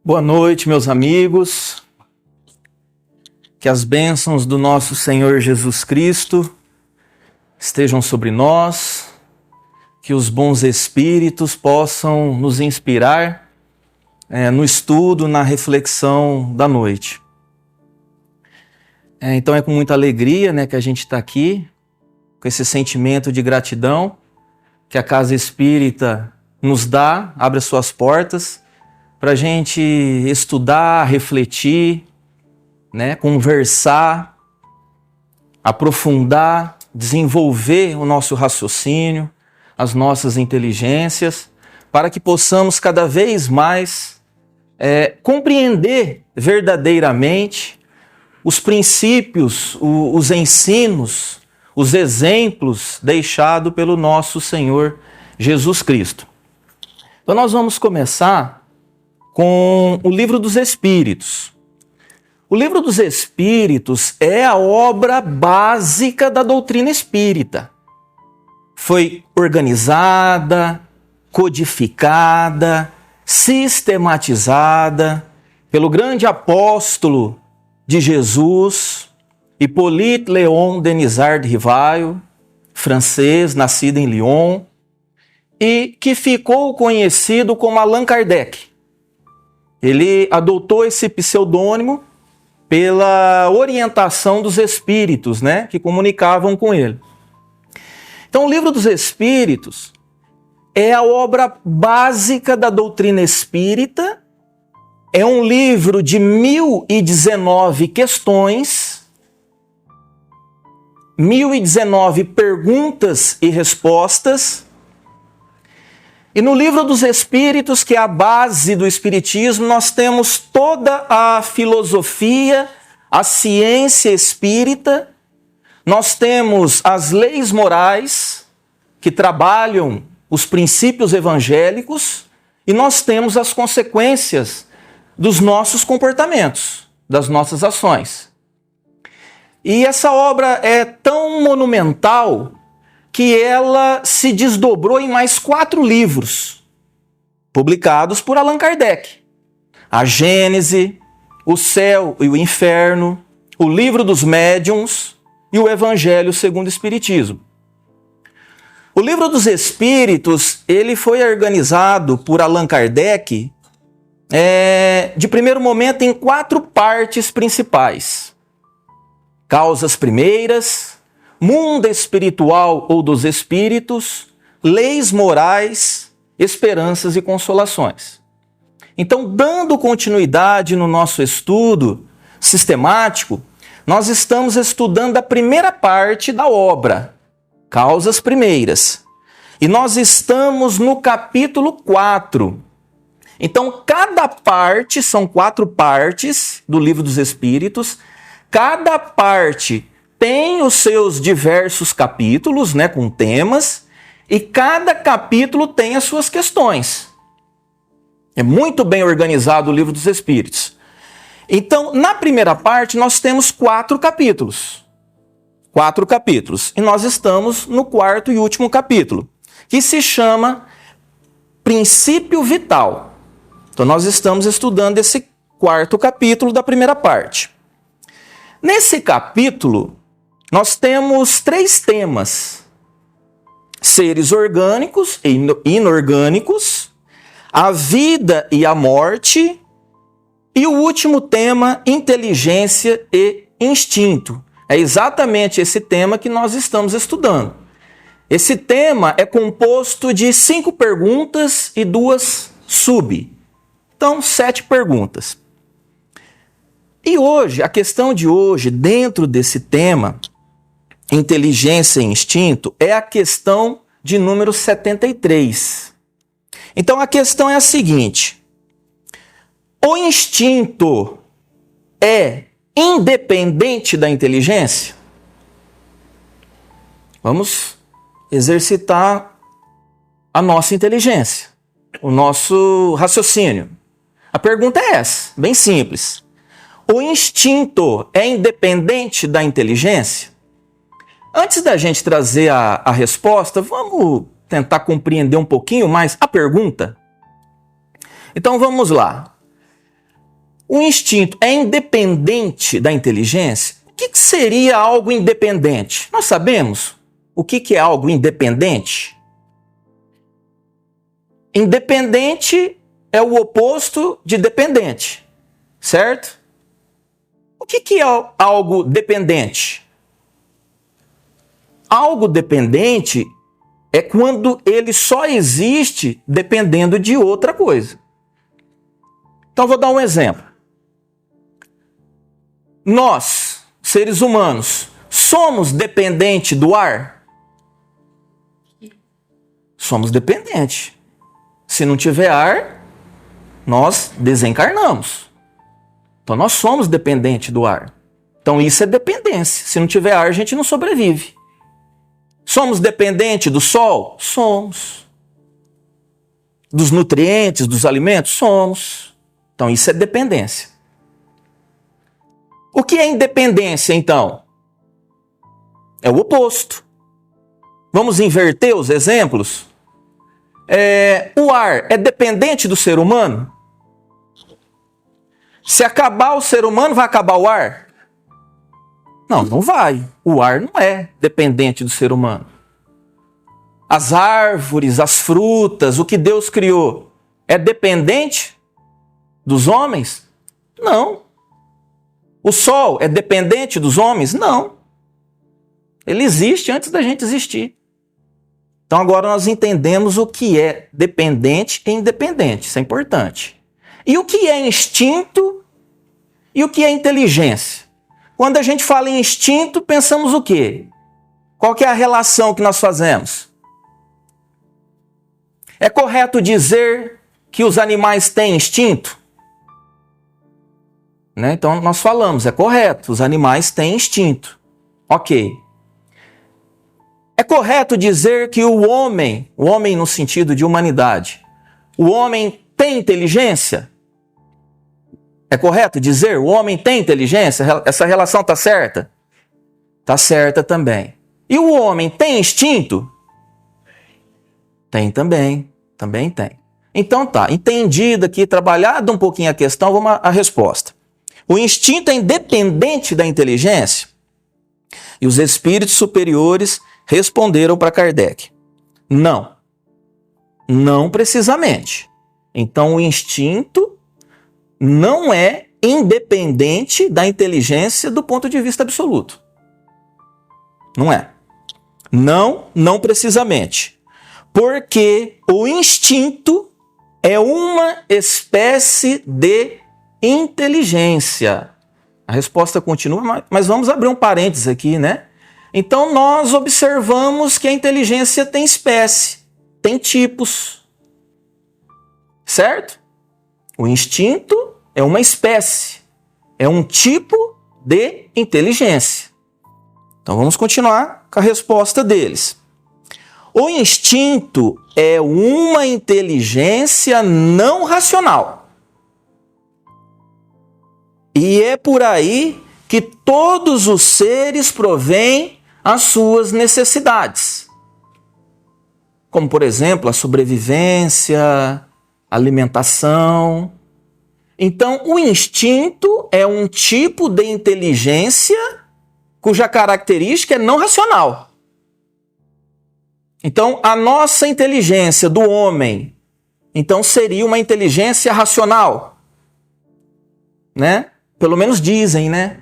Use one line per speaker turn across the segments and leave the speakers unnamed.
Boa noite, meus amigos. Que as bênçãos do nosso Senhor Jesus Cristo estejam sobre nós, que os bons espíritos possam nos inspirar no estudo, na reflexão da noite. Então é com muita alegria, que a gente está aqui, com esse sentimento de gratidão que a Casa Espírita nos dá, abre as suas portas, para a gente estudar, refletir, conversar, aprofundar, desenvolver o nosso raciocínio, as nossas inteligências, para que possamos cada vez mais compreender verdadeiramente os princípios, os ensinos, os exemplos deixados pelo nosso Senhor Jesus Cristo. Então nós vamos começar com o Livro dos Espíritos. O Livro dos Espíritos é a obra básica da doutrina espírita. Foi organizada, codificada, sistematizada pelo grande apóstolo de Jesus, Hippolyte Léon Denisard Rivail, francês, nascido em Lyon, e que ficou conhecido como Allan Kardec. Ele adotou esse pseudônimo pela orientação dos espíritos, que comunicavam com ele. Então, o Livro dos Espíritos é a obra básica da doutrina espírita, é um livro de 1019 questões, 1019 perguntas e respostas. E no Livro dos Espíritos, que é a base do Espiritismo, nós temos toda a filosofia, a ciência espírita, nós temos as leis morais que trabalham os princípios evangélicos e nós temos as consequências dos nossos comportamentos, das nossas ações. E essa obra é tão monumental que ela se desdobrou em mais 4 livros, publicados por Allan Kardec. A Gênese, o Céu e o Inferno, o Livro dos Médiuns e o Evangelho segundo o Espiritismo. O Livro dos Espíritos, ele foi organizado por Allan Kardec, de primeiro momento, em 4 partes principais. Causas primeiras, mundo espiritual ou dos espíritos, leis morais, esperanças e consolações. Então, dando continuidade no nosso estudo sistemático, nós estamos estudando a primeira parte da obra, Causas Primeiras. E nós estamos no capítulo 4. Então, cada parte, são 4 partes do Livro dos Espíritos, cada parte tem os seus diversos capítulos, com temas, e cada capítulo tem as suas questões. É muito bem organizado o Livro dos Espíritos. Então, na primeira parte, nós temos 4 capítulos. 4 capítulos. E nós estamos no 4º e último capítulo, que se chama Princípio Vital. Então, nós estamos estudando esse 4º capítulo da primeira parte. Nesse capítulo, nós temos 3 temas: seres orgânicos e inorgânicos, a vida e a morte, e o último tema, inteligência e instinto. É exatamente esse tema que nós estamos estudando. Esse tema é composto de 5 perguntas e 2 sub. Então, 7 perguntas. E hoje, a questão de hoje, dentro desse tema, inteligência e instinto, é a questão de número 73. Então a questão é a seguinte: o instinto é independente da inteligência? Vamos exercitar a nossa inteligência, o nosso raciocínio. A pergunta é essa, bem simples. O instinto é independente da inteligência? Antes da gente trazer a resposta, vamos tentar compreender um pouquinho mais a pergunta? Então vamos lá. O instinto é independente da inteligência? O que seria algo independente? Nós sabemos o que é algo independente? Independente é o oposto de dependente, certo? O que é algo dependente? Algo dependente é quando ele só existe dependendo de outra coisa. Então, vou dar um exemplo. Nós, seres humanos, somos dependentes do ar? Somos dependentes. Se não tiver ar, nós desencarnamos. Então, nós somos dependentes do ar. Então, isso é dependência. Se não tiver ar, a gente não sobrevive. Somos dependentes do sol? Somos. Dos nutrientes, dos alimentos? Somos. Então, isso é dependência. O que é independência, então? É o oposto. Vamos inverter os exemplos? O ar é dependente do ser humano? Se acabar o ser humano, vai acabar o ar? Não, não vai. O ar não é dependente do ser humano. As árvores, as frutas, o que Deus criou, é dependente dos homens? Não. O sol é dependente dos homens? Não. Ele existe antes da gente existir. Então agora nós entendemos o que é dependente e independente. Isso é importante. E o que é instinto e o que é inteligência? Quando a gente fala em instinto, pensamos o quê? Qual que é a relação que nós fazemos? É correto dizer que os animais têm instinto? Né? Então nós falamos, é correto, os animais têm instinto. Ok. É correto dizer que o homem no sentido de humanidade, o homem tem inteligência? É correto dizer o homem tem inteligência? Essa relação está certa? Está certa também. E o homem tem instinto? Tem também. Também tem. Então tá, entendido aqui, trabalhado um pouquinho a questão, vamos à resposta. O instinto é independente da inteligência? E os espíritos superiores responderam para Kardec: não. Não precisamente. Então o instinto não é independente da inteligência do ponto de vista absoluto. Não é. Não precisamente. Porque o instinto é uma espécie de inteligência. A resposta continua, mas vamos abrir um parênteses aqui, né? Então nós observamos que a inteligência tem espécie, tem tipos. Certo? O instinto é uma espécie, é um tipo de inteligência. Então vamos continuar com a resposta deles. O instinto é uma inteligência não racional. E é por aí que todos os seres provêm as suas necessidades. Como, por exemplo, a sobrevivência, a alimentação. Então, o instinto é um tipo de inteligência cuja característica é não racional. Então, a nossa inteligência do homem, então seria uma inteligência racional, né? Pelo menos dizem, né?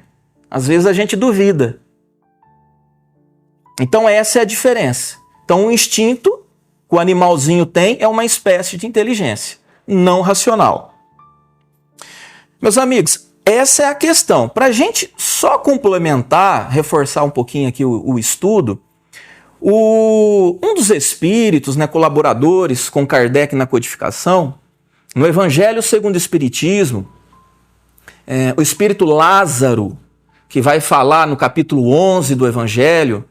Às vezes a gente duvida. Então essa é a diferença. Então o instinto que o animalzinho tem é uma espécie de inteligência não racional. Meus amigos, essa é a questão. Para a gente só complementar, reforçar um pouquinho aqui o estudo, um dos espíritos, né, colaboradores com Kardec na codificação, no Evangelho segundo o Espiritismo, o espírito Lázaro, que vai falar no capítulo 11 do Evangelho,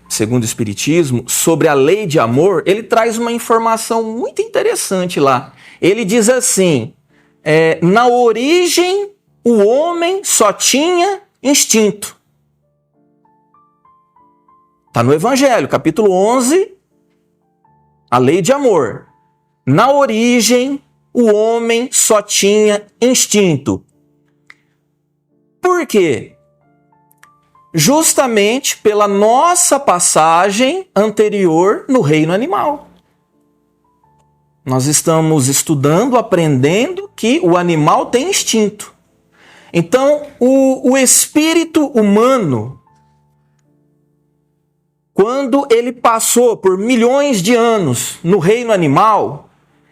segundo o Espiritismo, sobre a lei de amor, ele traz uma informação muito interessante lá. Ele diz assim, na origem o homem só tinha instinto. Está no Evangelho, capítulo 11, a lei de amor. Na origem, o homem só tinha instinto. Por quê? Justamente pela nossa passagem anterior no reino animal. Nós estamos estudando, aprendendo que o animal tem instinto. Então, o espírito humano, quando ele passou por milhões de anos no reino animal,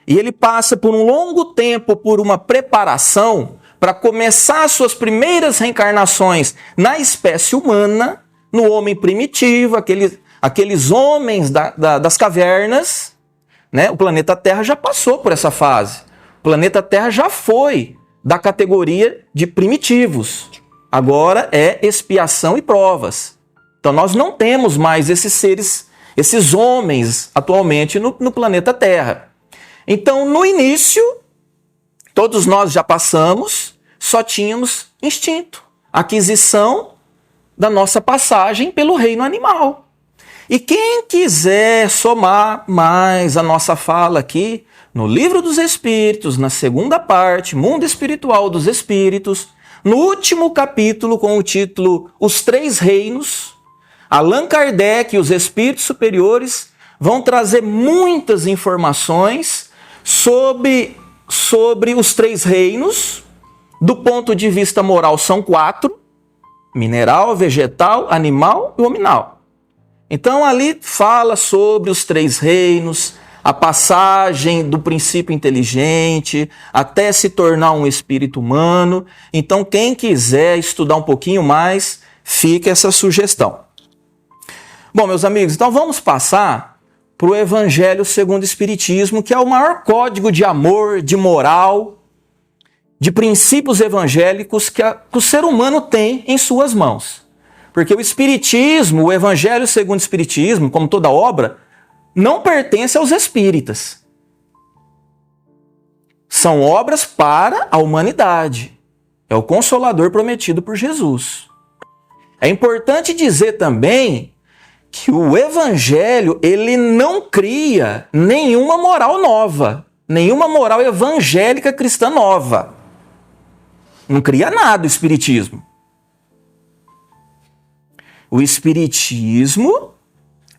e ele passa por um longo tempo por uma preparação para começar suas primeiras reencarnações na espécie humana, no homem primitivo, aqueles homens das cavernas, né? O planeta Terra já passou por essa fase. O planeta Terra já foi da categoria de primitivos. Agora é expiação e provas. Então nós não temos mais esses seres, esses homens atualmente no planeta Terra. Então no início, todos nós já passamos, só tínhamos instinto, aquisição da nossa passagem pelo reino animal. E quem quiser somar mais a nossa fala aqui, no Livro dos Espíritos, na segunda parte, Mundo Espiritual dos Espíritos, no último capítulo com o título Os Três Reinos, Allan Kardec e os Espíritos Superiores vão trazer muitas informações sobre os três reinos. Do ponto de vista moral, são 4: mineral, vegetal, animal e hominal. Então, ali fala sobre os três reinos, a passagem do princípio inteligente até se tornar um espírito humano. Então, quem quiser estudar um pouquinho mais, fica essa sugestão. Bom, meus amigos, então vamos passar para o Evangelho segundo o Espiritismo, que é o maior código de amor, de moral, de princípios evangélicos que o ser humano tem em suas mãos. Porque o Espiritismo, o Evangelho segundo o Espiritismo, como toda obra, não pertence aos espíritas. São obras para a humanidade. É o Consolador prometido por Jesus. É importante dizer também que o Evangelho, ele não cria nenhuma moral nova, nenhuma moral evangélica cristã nova. Não cria nada o Espiritismo. O Espiritismo,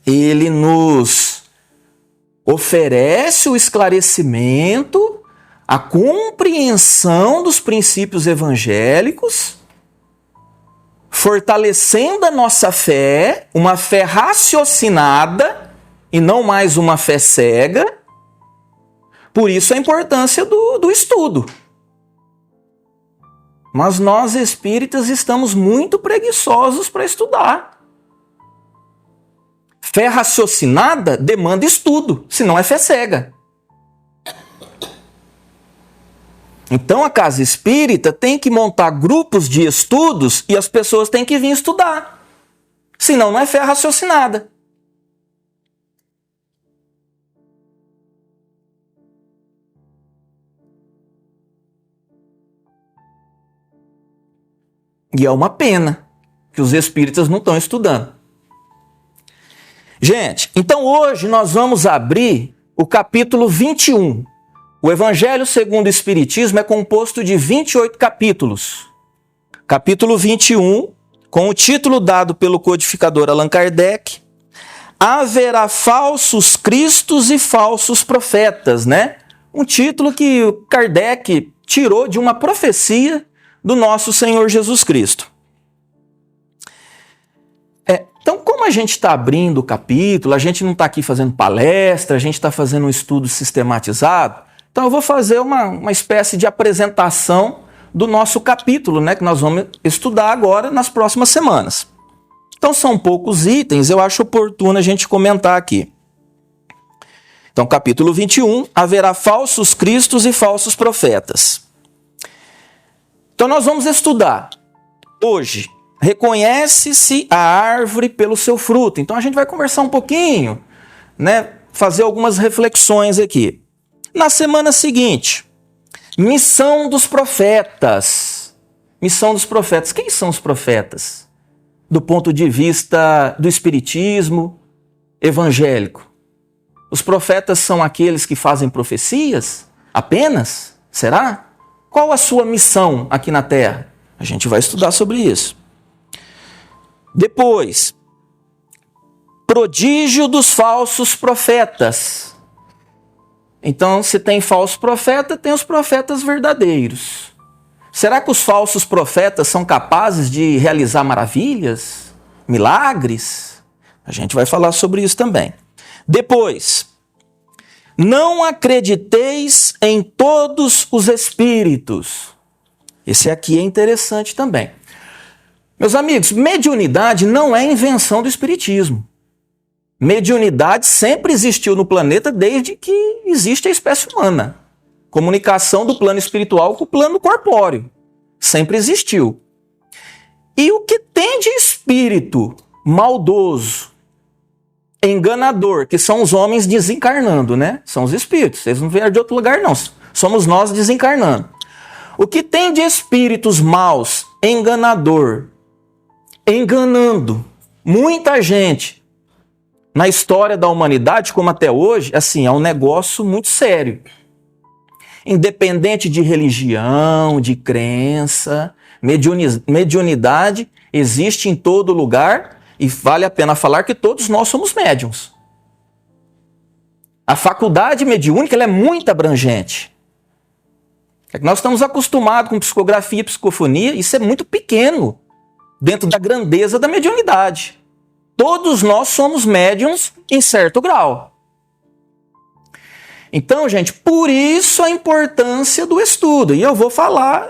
ele nos oferece o esclarecimento, a compreensão dos princípios evangélicos, fortalecendo a nossa fé, uma fé raciocinada e não mais uma fé cega. Por isso a importância do estudo. Mas nós espíritas estamos muito preguiçosos para estudar. Fé raciocinada demanda estudo, senão é fé cega. Então a casa espírita tem que montar grupos de estudos e as pessoas têm que vir estudar. Senão não é fé raciocinada. E é uma pena que os espíritas não estão estudando. Gente, então hoje nós vamos abrir o capítulo 21. O Evangelho segundo o Espiritismo é composto de 28 capítulos. Capítulo 21, com o título dado pelo codificador Allan Kardec, Haverá falsos cristos e falsos profetas, né? Um título que Kardec tirou de uma profecia do nosso Senhor Jesus Cristo. Então, como a gente está abrindo o capítulo, a gente não está aqui fazendo palestra, a gente está fazendo um estudo sistematizado, então eu vou fazer uma espécie de apresentação do nosso capítulo, né, que nós vamos estudar agora nas próximas semanas. Então são poucos itens, eu acho oportuno a gente comentar aqui. Então, capítulo 21, haverá falsos cristos e falsos profetas. Então nós vamos estudar hoje, reconhece-se a árvore pelo seu fruto. Então a gente vai conversar um pouquinho, né, fazer algumas reflexões aqui. Na semana seguinte, missão dos profetas. Missão dos profetas. Quem são os profetas? Do ponto de vista do espiritismo evangélico. Os profetas são aqueles que fazem profecias? Apenas? Será? Qual a sua missão aqui na Terra? A gente vai estudar sobre isso. Depois, prodígio dos falsos profetas. Então, se tem falso profeta, tem os profetas verdadeiros. Será que os falsos profetas são capazes de realizar maravilhas, milagres? A gente vai falar sobre isso também. Depois, não acrediteis em todos os espíritos. Esse aqui é interessante também. Meus amigos, mediunidade não é invenção do espiritismo. Mediunidade sempre existiu no planeta desde que existe a espécie humana. Comunicação do plano espiritual com o plano corpóreo. Sempre existiu. E o que tem de espírito maldoso, enganador, que são os homens desencarnando, né? São os espíritos. Eles não vieram de outro lugar, não. Somos nós desencarnando. O que tem de espíritos maus, enganador, enganando muita gente na história da humanidade, como até hoje, assim, é um negócio muito sério. Independente de religião, de crença, mediunidade existe em todo lugar e vale a pena falar que todos nós somos médiuns. A faculdade mediúnica ela é muito abrangente. Nós estamos acostumados com psicografia e psicofonia, isso é muito pequeno dentro da grandeza da mediunidade. Todos nós somos médiuns em certo grau. Então, gente, por isso a importância do estudo. E eu vou falar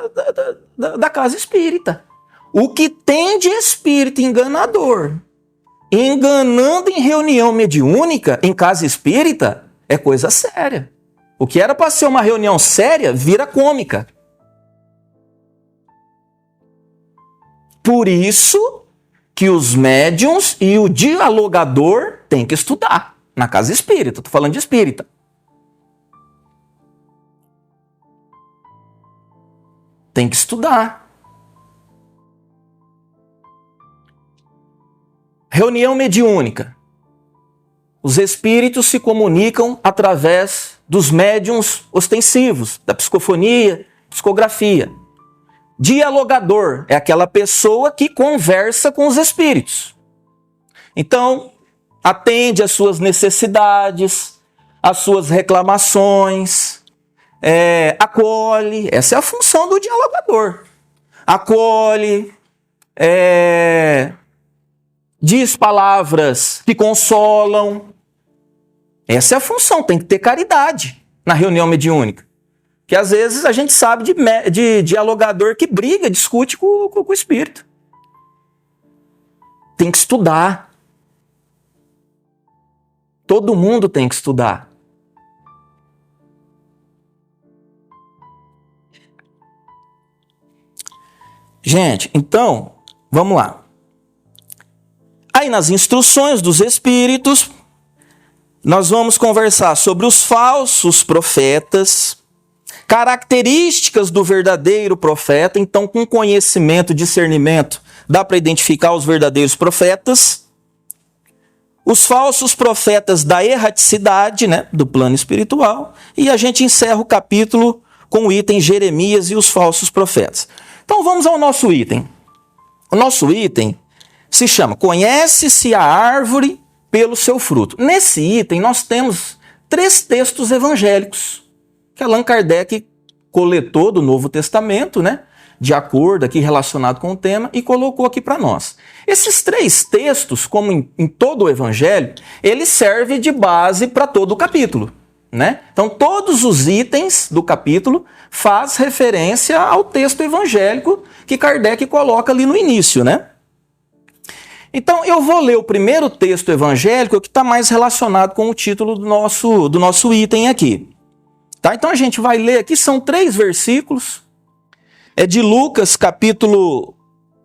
da casa espírita. O que tem de espírito enganador, enganando em reunião mediúnica, em casa espírita, é coisa séria. O que era para ser uma reunião séria, vira cômica. Por isso que os médiuns e o dialogador têm que estudar na casa espírita. Estou falando de espírita. Tem que estudar. Reunião mediúnica. Os espíritos se comunicam através dos médiuns ostensivos, da psicofonia, psicografia. Dialogador é aquela pessoa que conversa com os espíritos. Então, atende às suas necessidades, às suas reclamações, acolhe. Essa é a função do dialogador. Acolhe, diz palavras que consolam. Essa é a função, tem que ter caridade na reunião mediúnica. Que às vezes a gente sabe de dialogador que briga, discute com o espírito. Tem que estudar. Todo mundo tem que estudar. Gente, então, vamos lá. Aí nas instruções dos espíritos, nós vamos conversar sobre os falsos profetas, características do verdadeiro profeta. Então, com conhecimento, discernimento, dá para identificar os verdadeiros profetas. Os falsos profetas da erraticidade, né, do plano espiritual. E a gente encerra o capítulo com o item Jeremias e os falsos profetas. Então, vamos ao nosso item. O nosso item se chama Conhece-se a árvore pelo seu fruto. Nesse item, nós temos 3 textos evangélicos que Allan Kardec coletou do Novo Testamento, né? De acordo aqui relacionado com o tema, e colocou aqui para nós. Esses 3 textos, como em todo o Evangelho, eles servem de base para todo o capítulo, né? Então, todos os itens do capítulo faz referência ao texto evangélico que Kardec coloca ali no início, né? Então, eu vou ler o primeiro texto evangélico que está mais relacionado com o título do nosso item aqui. Tá? Então, a gente vai ler aqui, são 3 versículos. É de Lucas, capítulo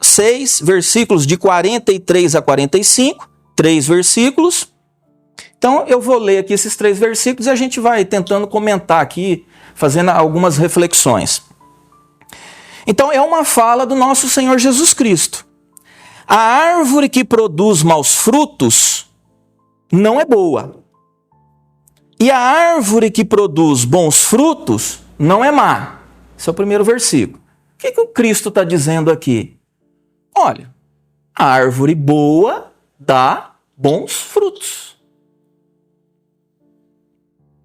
6, versículos de 43 a 45. 3 versículos. Então, eu vou ler aqui esses 3 versículos e a gente vai tentando comentar aqui, fazendo algumas reflexões. Então, é uma fala do nosso Senhor Jesus Cristo. A árvore que produz maus frutos não é boa. E a árvore que produz bons frutos não é má. Esse é o primeiro versículo. O que o Cristo está dizendo aqui? Olha, a árvore boa dá bons frutos.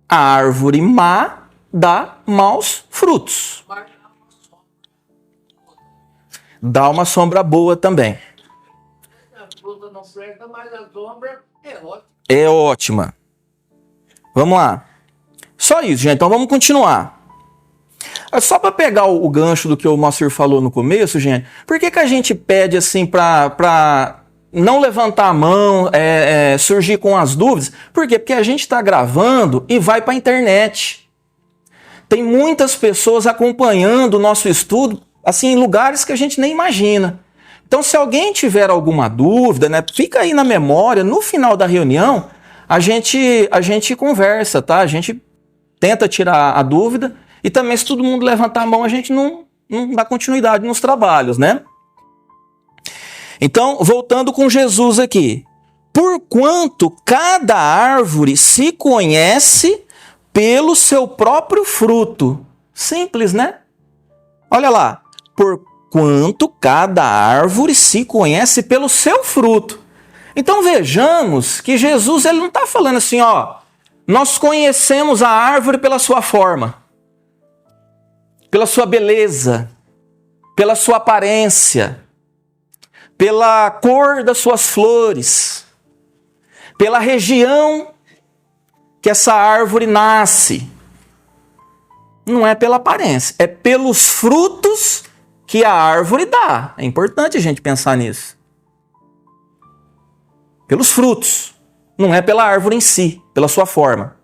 A árvore má dá maus frutos. Dá uma sombra boa também.
A fruta não presta, mas a sombra é ótima.
É ótima. Vamos lá. Só isso, gente. Então vamos continuar. Só para pegar o gancho do que o Moacir falou no começo, gente, por que a gente pede assim para não levantar a mão, surgir com as dúvidas? Por quê? Porque a gente está gravando e vai para a internet. Tem muitas pessoas acompanhando o nosso estudo, assim, em lugares que a gente nem imagina. Então, se alguém tiver alguma dúvida, né, fica aí na memória, no final da reunião, a gente conversa, tá? A gente tenta tirar a dúvida e também, se todo mundo levantar a mão, a gente não dá continuidade nos trabalhos, né? Então, voltando com Jesus aqui. Porquanto cada árvore se conhece pelo seu próprio fruto. Simples, né? Olha lá. Porquanto cada árvore se conhece pelo seu fruto. Então vejamos que Jesus ele não está falando assim, ó, nós conhecemos a árvore pela sua forma, pela sua beleza, pela sua aparência, pela cor das suas flores, pela região que essa árvore nasce. Não é pela aparência, é pelos frutos que a árvore dá. É importante a gente pensar nisso. Pelos frutos, não é pela árvore em si, pela sua forma.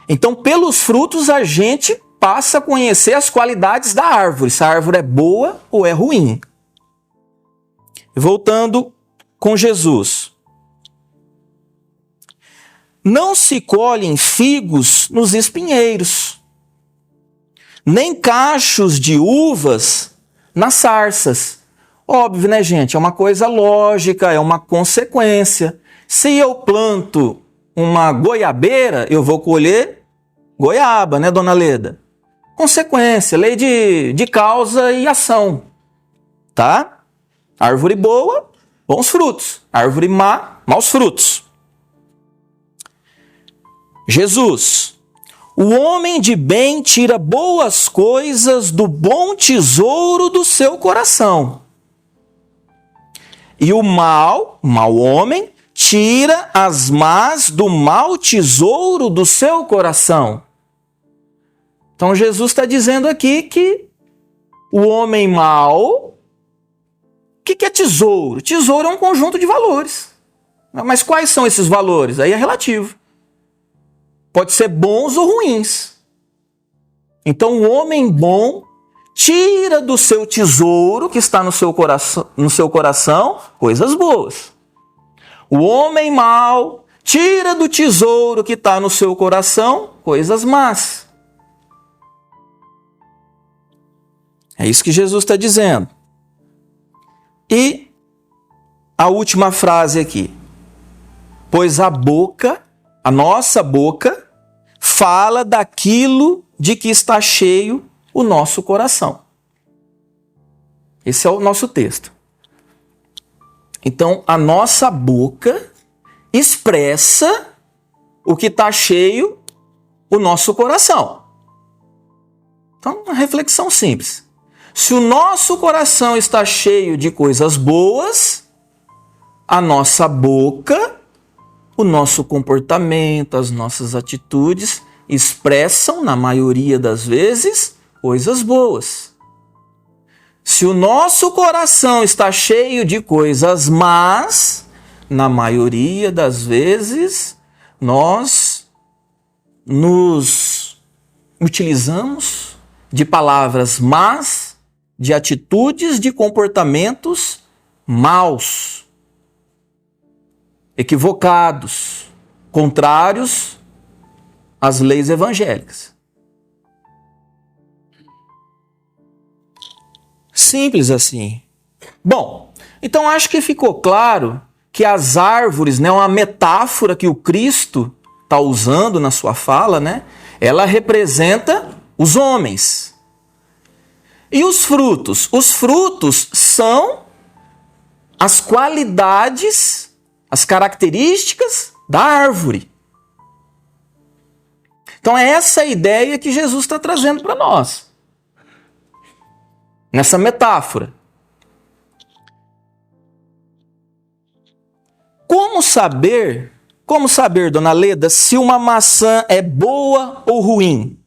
Então, pelos frutos, a gente passa a conhecer as qualidades da árvore, se a árvore é boa ou é ruim. Voltando com Jesus. Não se colhem figos nos espinheiros, nem cachos de uvas nas sarças. Óbvio, né, gente? É uma coisa lógica, é uma consequência. Se eu planto uma goiabeira, eu vou colher goiaba, né, dona Leda? Consequência, lei de causa e ação, tá? Árvore boa, bons frutos. Árvore má, maus frutos. Jesus, o homem de bem tira boas coisas do bom tesouro do seu coração. E o mau homem, tira as más do mau tesouro do seu coração. Então Jesus está dizendo aqui que o homem mau, o que é tesouro? Tesouro é um conjunto de valores. Mas quais são esses valores? Aí é relativo. Pode ser bons ou ruins. Então o homem bom tira do seu tesouro que está no seu coração coisas boas. O homem mau tira do tesouro que está no seu coração coisas más. É isso que Jesus está dizendo. E a última frase aqui. Pois a nossa boca, fala daquilo de que está cheio o nosso coração. Esse é o nosso texto. Então, a nossa boca expressa o que está cheio o nosso coração. Então, uma reflexão simples. Se o nosso coração está cheio de coisas boas, a nossa boca, o nosso comportamento, as nossas atitudes expressam, na maioria das vezes, coisas boas. Se o nosso coração está cheio de coisas más, na maioria das vezes, nós nos utilizamos de palavras más, de atitudes, de comportamentos maus, equivocados, contrários às leis evangélicas. Simples assim. Bom, então acho que ficou claro que as árvores, né, uma metáfora que o Cristo está usando na sua fala, né, ela representa os homens. E os frutos? Os frutos são as qualidades, as características da árvore. Então é essa a ideia que Jesus está trazendo para nós, nessa metáfora. Como saber, dona Leda, se uma maçã é boa ou ruim?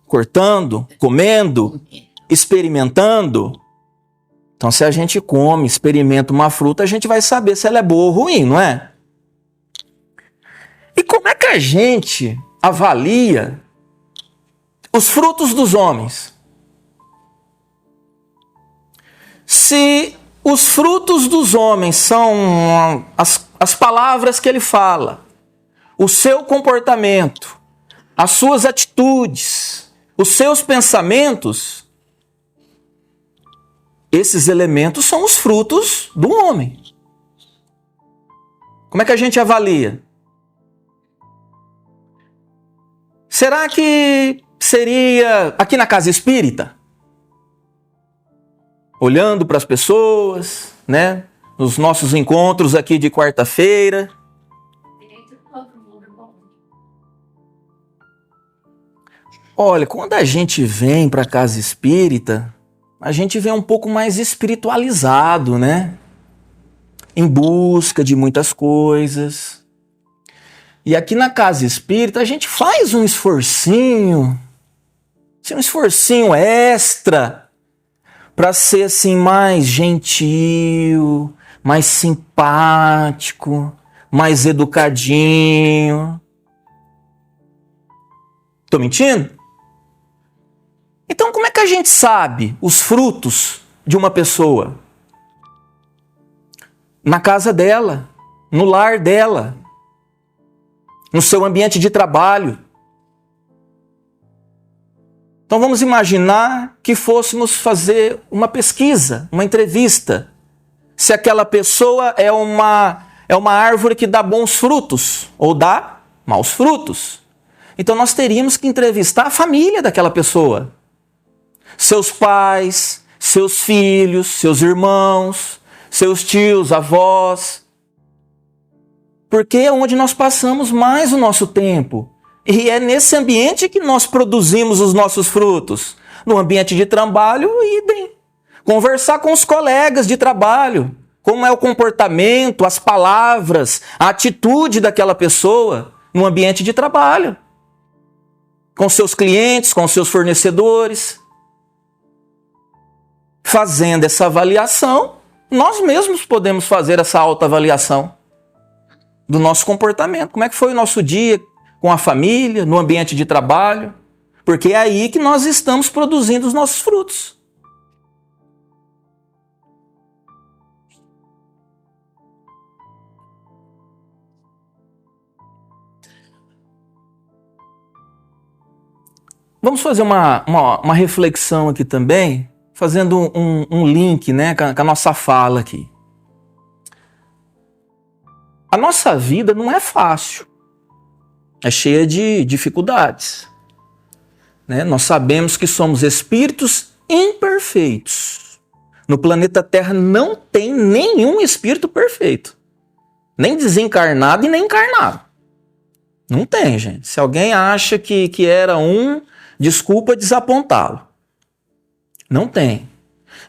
Cortando, comendo, experimentando. Então, se a gente come, experimenta uma fruta, a gente vai saber se ela é boa ou ruim, não é? E como é que a gente avalia os frutos dos homens? Se os frutos dos homens são as palavras que ele fala, o seu comportamento, as suas atitudes, os seus pensamentos, esses elementos são os frutos do homem. Como é que a gente avalia? Será que seria aqui na casa espírita? Olhando para as pessoas, né? Nos nossos encontros aqui de quarta-feira. Olha, quando a gente vem para a casa espírita, a gente vem um pouco mais espiritualizado, né? Em busca de muitas coisas. E aqui na casa espírita a gente faz um esforcinho extra para ser assim mais gentil, mais simpático, mais educadinho. Tô mentindo? Então como é que a gente sabe os frutos de uma pessoa? Na casa dela, no lar dela, no seu ambiente de trabalho. Então vamos imaginar que fôssemos fazer uma pesquisa, uma entrevista. Se aquela pessoa é uma árvore que dá bons frutos ou dá maus frutos. Então nós teríamos que entrevistar a família daquela pessoa. Seus pais, seus filhos, seus irmãos, seus tios, avós. Porque é onde nós passamos mais o nosso tempo. E é nesse ambiente que nós produzimos os nossos frutos. No ambiente de trabalho, idem. Conversar com os colegas de trabalho. Como é o comportamento, as palavras, a atitude daquela pessoa no ambiente de trabalho. Com seus clientes, com seus fornecedores. Fazendo essa avaliação, nós mesmos podemos fazer essa autoavaliação do nosso comportamento. Como é que foi o nosso dia com a família, no ambiente de trabalho? Porque é aí que nós estamos produzindo os nossos frutos. Vamos fazer uma reflexão aqui também, fazendo um link, né, com a nossa fala aqui. A nossa vida não é fácil. É cheia de dificuldades. Né? Nós sabemos que somos espíritos imperfeitos. No planeta Terra não tem nenhum espírito perfeito. Nem desencarnado e nem encarnado. Não tem, gente. Se alguém acha que era desculpa desapontá-lo. Não tem.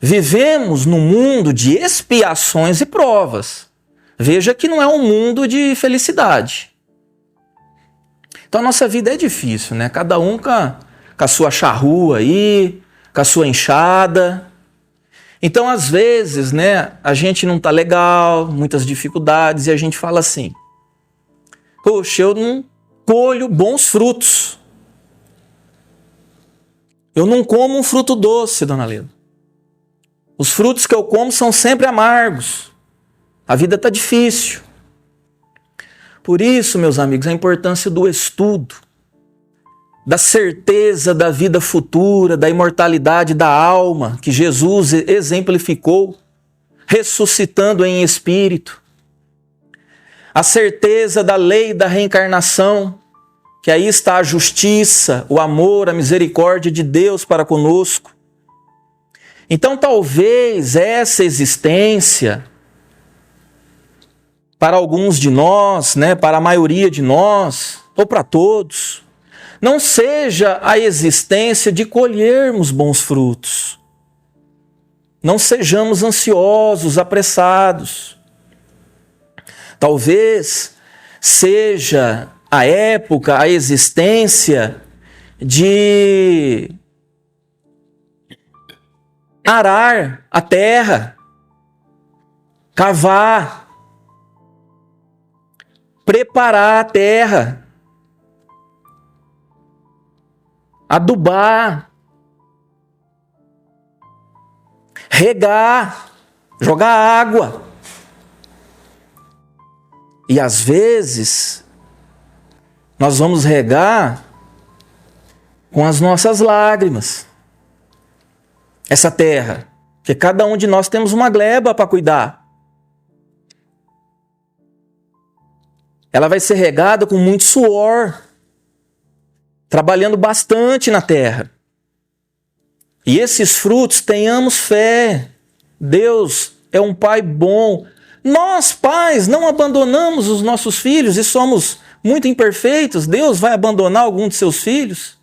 Vivemos num mundo de expiações e provas. Veja que não é um mundo de felicidade. Então a nossa vida é difícil, né? Cada um com a sua charrua aí, com a sua enxada. Então às vezes, né, a gente não tá legal, muitas dificuldades, e a gente fala assim: poxa, eu não colho bons frutos. Eu não como um fruto doce, dona Leda. Os frutos que eu como são sempre amargos. A vida está difícil. Por isso, meus amigos, a importância do estudo, da certeza da vida futura, da imortalidade da alma, que Jesus exemplificou, ressuscitando em espírito. A certeza da lei da reencarnação, que aí está a justiça, o amor, a misericórdia de Deus para conosco. Então talvez essa existência, para alguns de nós, para a maioria de nós, ou para todos, não seja a existência de colhermos bons frutos. Não sejamos ansiosos, apressados. Talvez seja a época, a existência de arar a terra, cavar, preparar a terra, adubar, regar, jogar água. E às vezes nós vamos regar com as nossas lágrimas essa terra, porque cada um de nós temos uma gleba para cuidar. Ela vai ser regada com muito suor, trabalhando bastante na terra. E esses frutos, tenhamos fé. Deus é um Pai bom. Nós, pais, não abandonamos os nossos filhos e somos muito imperfeitos. Deus vai abandonar algum de seus filhos?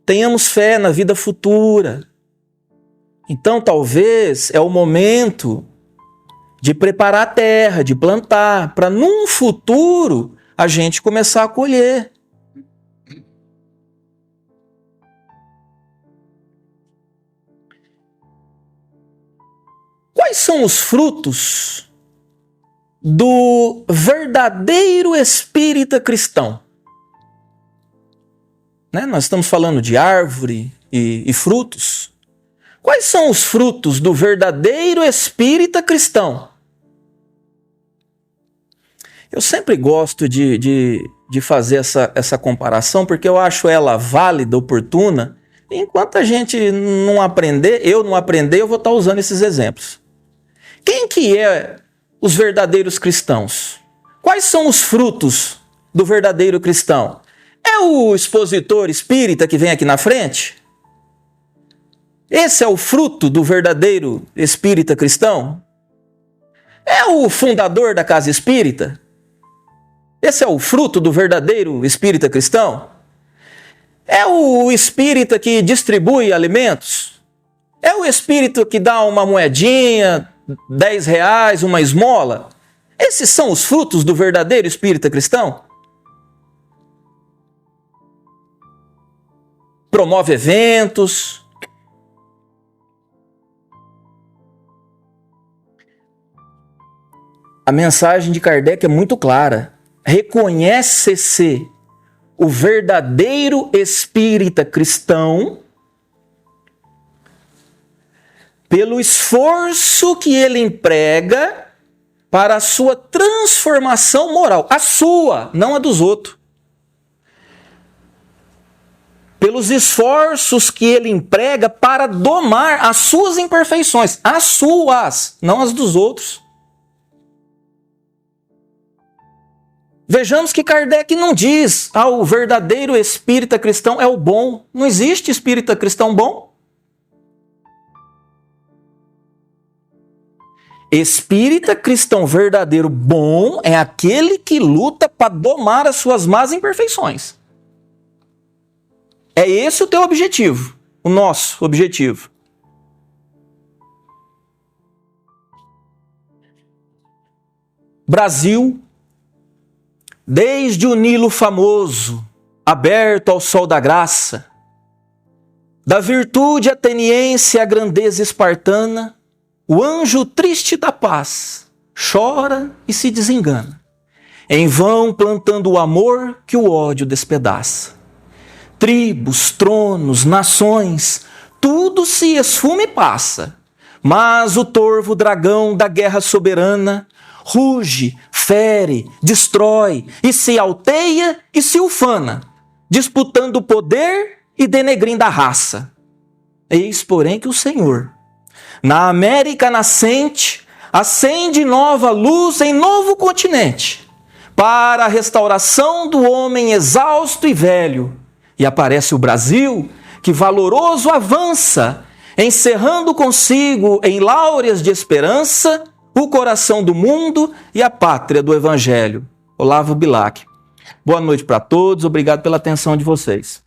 Tenhamos fé na vida futura. Então, talvez é o momento de preparar a terra, de plantar, para num futuro a gente começar a colher. Quais são os frutos do verdadeiro espírita cristão? Nós estamos falando de árvore e frutos. Quais são os frutos do verdadeiro espírita cristão? Eu sempre gosto de fazer essa comparação, porque eu acho ela válida, oportuna. Enquanto a gente não aprender, eu vou estar usando esses exemplos. Quem que é os verdadeiros cristãos? Quais são os frutos do verdadeiro cristão? É o expositor espírita que vem aqui na frente? Esse é o fruto do verdadeiro espírita cristão? É o fundador da casa espírita? Esse é o fruto do verdadeiro espírita cristão? É o espírita que distribui alimentos? É o espírito que dá uma moedinha, R$10, uma esmola? Esses são os frutos do verdadeiro espírita cristão? Promove eventos. A mensagem de Kardec é muito clara. Reconhece-se o verdadeiro espírita cristão pelo esforço que ele emprega para a sua transformação moral. A sua, não a dos outros. Pelos esforços que ele emprega para domar as suas imperfeições. As suas, não as dos outros. Vejamos que Kardec não diz, o verdadeiro espírita cristão é o bom. Não existe espírita cristão bom. Espírita cristão verdadeiro bom é aquele que luta para domar as suas más imperfeições. É esse o teu objetivo, o nosso objetivo. Brasil, desde o Nilo famoso, aberto ao sol da graça, da virtude ateniense à grandeza espartana, o anjo triste da paz chora e se desengana, em vão plantando o amor que o ódio despedaça. Tribos, tronos, nações, tudo se esfuma e passa, mas o torvo dragão da guerra soberana ruge, fere, destrói e se alteia e se ufana, disputando o poder e denegrindo a raça. Eis, porém, que o Senhor, Na América nascente, acende nova luz em novo continente, para a restauração do homem exausto e velho. E aparece o Brasil, que valoroso avança, encerrando consigo em láureas de esperança o coração do mundo e a pátria do Evangelho. Olavo Bilac. Boa noite para todos, obrigado pela atenção de vocês.